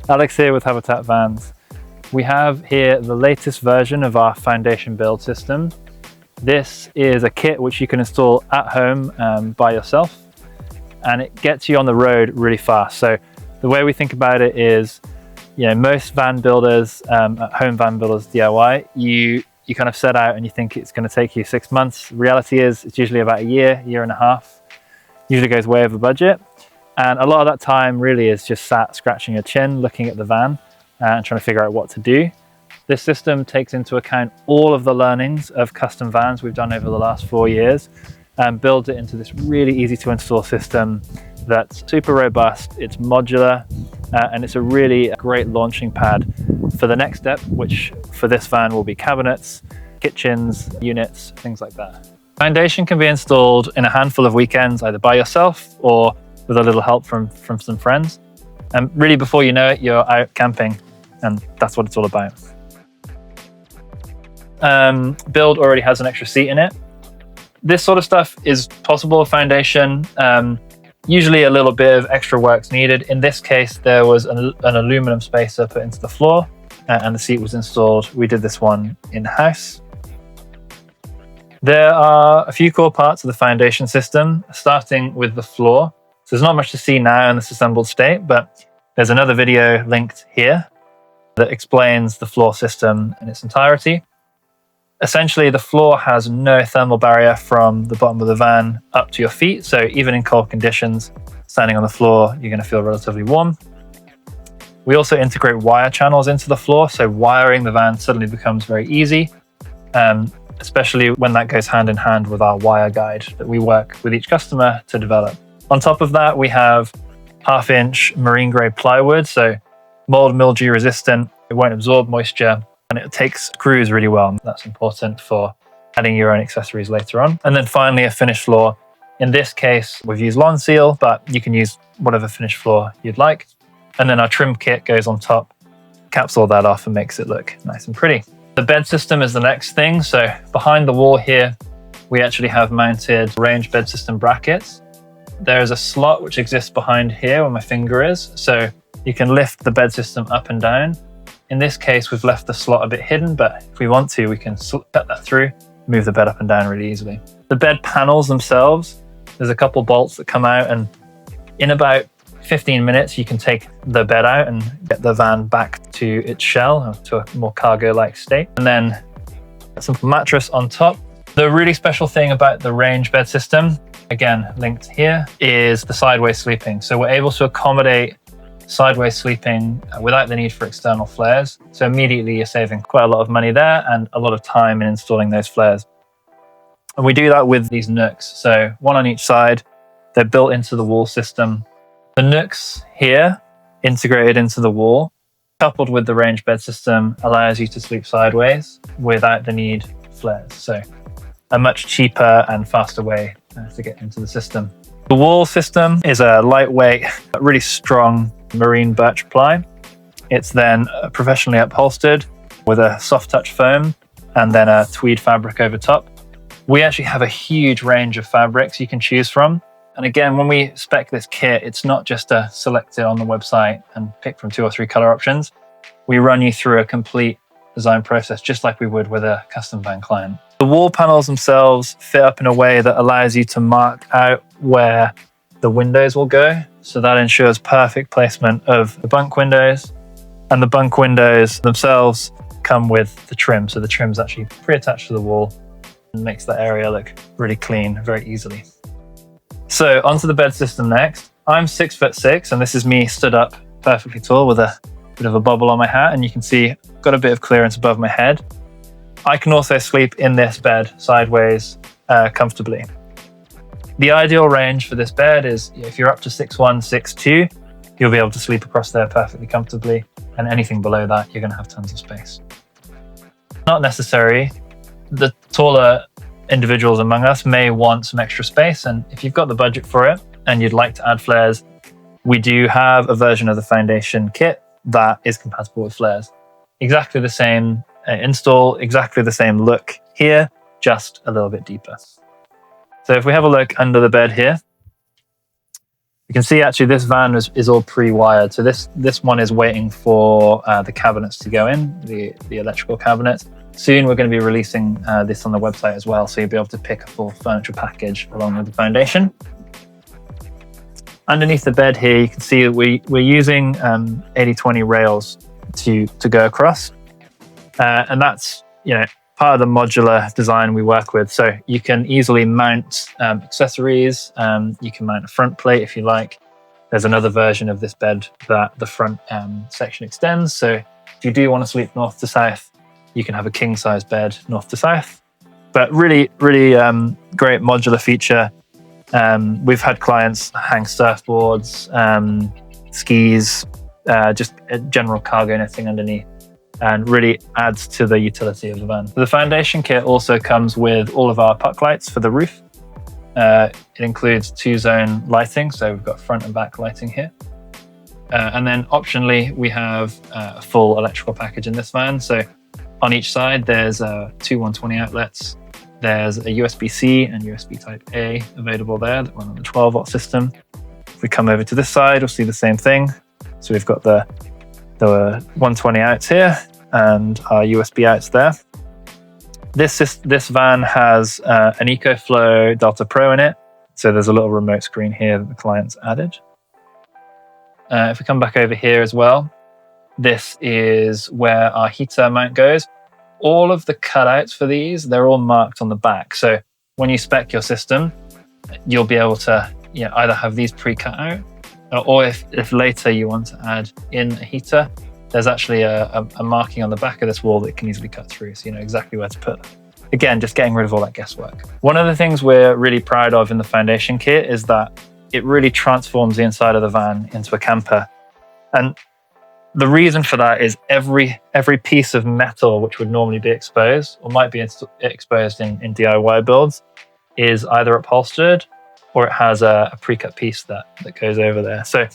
Alex here with Habitat Vans. We have here the latest version of our foundation build system. This is a kit which you can install at home by yourself, and it gets you on the road really fast. So the way we think about it is, most van builders, at home van builders DIY, you kind of set out and you think it's going to take you 6 months. The reality is it's usually about a year and a half. Usually goes way over budget. And a lot of that time really is just sat scratching your chin, looking at the van and trying to figure out what to do. This system takes into account all of the learnings of custom vans we've done over the last 4 years and builds it into this really easy to install system that's super robust, it's modular, and it's a really great launching pad for the next step, which for this van will be cabinets, kitchens, units, things like that. Foundation can be installed in a handful of weekends, either by yourself or with a little help from some friends. And really before you know it, you're out camping, and that's what it's all about. Build already has an extra seat in it. This sort of stuff is possible with foundation. Usually a little bit of extra work's needed. In this case, there was an aluminum spacer put into the floor and the seat was installed. We did this one in-house. There are a few core parts of the foundation system, starting with the floor. So there's not much to see now in this assembled state, but there's another video linked here that explains the floor system in its entirety. Essentially, the floor has no thermal barrier from the bottom of the van up to your feet. So even in cold conditions, standing on the floor, you're going to feel relatively warm. We also integrate wire channels into the floor. So wiring the van suddenly becomes very easy, especially when that goes hand in hand with our wire guide that we work with each customer to develop. On top of that, we have 1/2-inch marine grade plywood, so mold mildew resistant. It won't absorb moisture and it takes screws really well. That's important for adding your own accessories later on. And then finally, a finished floor. In this case, we've used Lawn Seal, but you can use whatever finished floor you'd like. And then our trim kit goes on top, caps all that off and makes it look nice and pretty. The bed system is the next thing. So behind the wall here, we actually have mounted range bed system brackets. There is a slot which exists behind here where my finger is, so you can lift the bed system up and down. In this case, we've left the slot a bit hidden, but if we want to, we can cut that through, move the bed up and down really easily. The bed panels themselves, there's a couple bolts that come out, and in about 15 minutes, you can take the bed out and get the van back to its shell, to a more cargo-like state. And then a simple mattress on top. The really special thing about the range bed system, again linked here, is the sideways sleeping. So we're able to accommodate sideways sleeping without the need for external flares. So immediately you're saving quite a lot of money there and a lot of time in installing those flares. And we do that with these nooks. So one on each side, they're built into the wall system. The nooks here, integrated into the wall, coupled with the range bed system, allows you to sleep sideways without the need for flares. So a much cheaper and faster way to get into the system. The wall system is a lightweight, really strong marine birch ply. It's then professionally upholstered with a soft touch foam and then a tweed fabric over top. We actually have a huge range of fabrics you can choose from. And again, when we spec this kit, it's not just to select it on the website and pick from 2 or 3 color options. We run you through a complete design process, just like we would with a custom van client. The wall panels themselves fit up in a way that allows you to mark out where the windows will go. So that ensures perfect placement of the bunk windows. And the bunk windows themselves come with the trim. So the trim's actually pre-attached to the wall and makes that area look really clean very easily. So onto the bed system next. I'm 6'6", and this is me stood up perfectly tall with a bit of a bubble on my hat, and you can see I've got a bit of clearance above my head. I can also sleep in this bed sideways comfortably. The ideal range for this bed is if you're up to 6'1", 6'2", you'll be able to sleep across there perfectly comfortably, and anything below that, you're going to have tons of space. Not necessary. The taller individuals among us may want some extra space, and if you've got the budget for it and you'd like to add flares, we do have a version of the foundation kit that is compatible with flares. Exactly the same install, exactly the same look here, just a little bit deeper. So if we have a look under the bed here, you can see actually this van is all pre-wired. So this one is waiting for the cabinets to go in, the electrical cabinets. Soon we're going to be releasing this on the website as well, so you'll be able to pick a full furniture package along with the foundation. Underneath the bed here, you can see we're using 80/20 rails to go across, and that's part of the modular design we work with. So you can easily mount accessories. You can mount a front plate if you like. There's another version of this bed that the front section extends. So if you do want to sleep north to south, you can have a king size bed north to south. But really, really great modular feature. We've had clients hang surfboards, skis, just a general cargo netting underneath, and really adds to the utility of the van. The foundation kit also comes with all of our puck lights for the roof. It includes 2-zone lighting, so we've got front and back lighting here. And then optionally, we have a full electrical package in this van. So on each side, there's 2 120 outlets. There's a USB-C and USB Type-A available there that run on the 12-watt system. If we come over to this side, we'll see the same thing. So we've got the 120 outs here and our USB outs there. This van has an EcoFlow Delta Pro in it. So there's a little remote screen here that the client's added. If we come back over here as well, this is where our heater mount goes. All of the cutouts for these, they're all marked on the back. So when you spec your system, you'll be able to either have these pre-cut out, or if later you want to add in a heater, there's actually a marking on the back of this wall that can easily cut through, so you know exactly where to put them. Again, just getting rid of all that guesswork. One of the things we're really proud of in the foundation kit is that it really transforms the inside of the van into a camper. And the reason for that is every piece of metal which would normally be exposed or might be exposed in DIY builds is either upholstered or it has a pre-cut piece that goes over there. So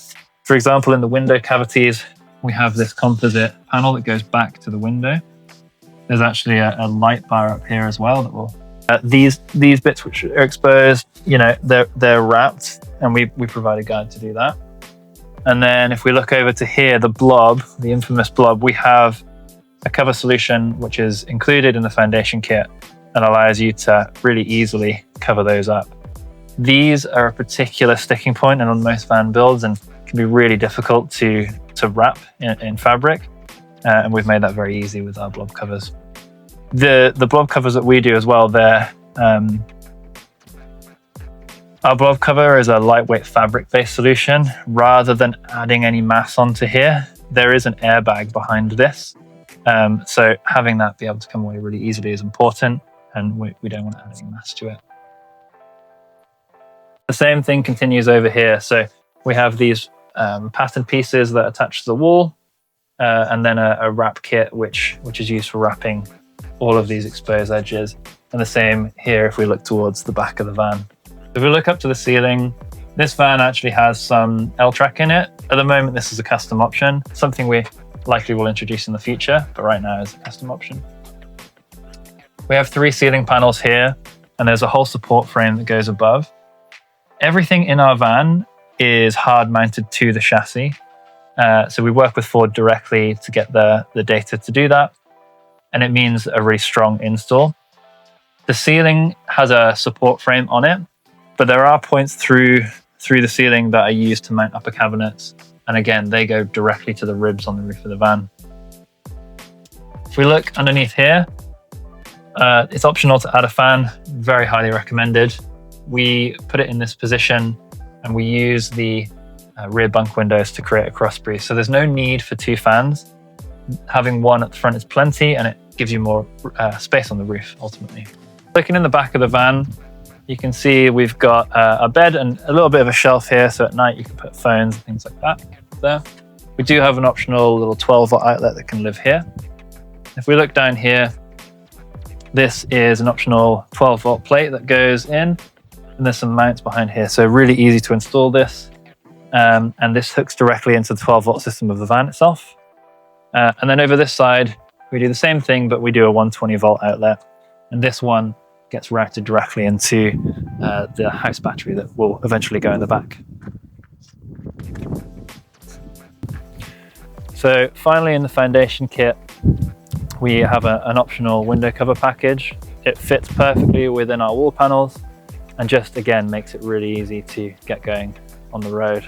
for example, in the window cavities, we have this composite panel that goes back to the window. There's actually a light bar up here as well that will, these bits which are exposed, they're wrapped, and we provide a guide to do that. And then if we look over to here, the blob, the infamous blob, we have a cover solution which is included in the foundation kit and allows you to really easily cover those up. These are a particular sticking point on most van builds and can be really difficult to wrap in fabric. And we've made that very easy with our blob covers. The blob covers that we do as well, our blob cover is a lightweight fabric-based solution. Rather than adding any mass onto here, there is an airbag behind this. So having that be able to come away really easily is important, and we don't want to add any mass to it. The same thing continues over here. So we have these pattern pieces that attach to the wall, and then a wrap kit, which is used for wrapping all of these exposed edges. And the same here if we look towards the back of the van. If we look up to the ceiling, this van actually has some L-track in it. At the moment, this is a custom option, something we likely will introduce in the future, but right now is a custom option. We have 3 ceiling panels here, and there's a whole support frame that goes above. Everything in our van is hard mounted to the chassis. So we work with Ford directly to get the data to do that. And it means a really strong install. The ceiling has a support frame on it, but there are points through the ceiling that are used to mount upper cabinets. And again, they go directly to the ribs on the roof of the van. If we look underneath here, it's optional to add a fan, very highly recommended. We put it in this position and we use the rear bunk windows to create a cross breeze. So there's no need for 2 fans. Having one at the front is plenty, and it gives you more space on the roof ultimately. Looking in the back of the van, you can see we've got a bed and a little bit of a shelf here, so at night you can put phones and things like that there. We do have an optional little 12-watt outlet that can live here. If we look down here, This is an optional 12-volt plate that goes in, and there's some mounts behind here, so really easy to install this. And this hooks directly into the 12-volt system of the van itself. And then over this side, we do the same thing, but we do a 120-volt outlet. And this one gets routed directly into the house battery that will eventually go in the back. So finally, in the foundation kit, we have an optional window cover package. It fits perfectly within our wall panels and just again makes it really easy to get going on the road.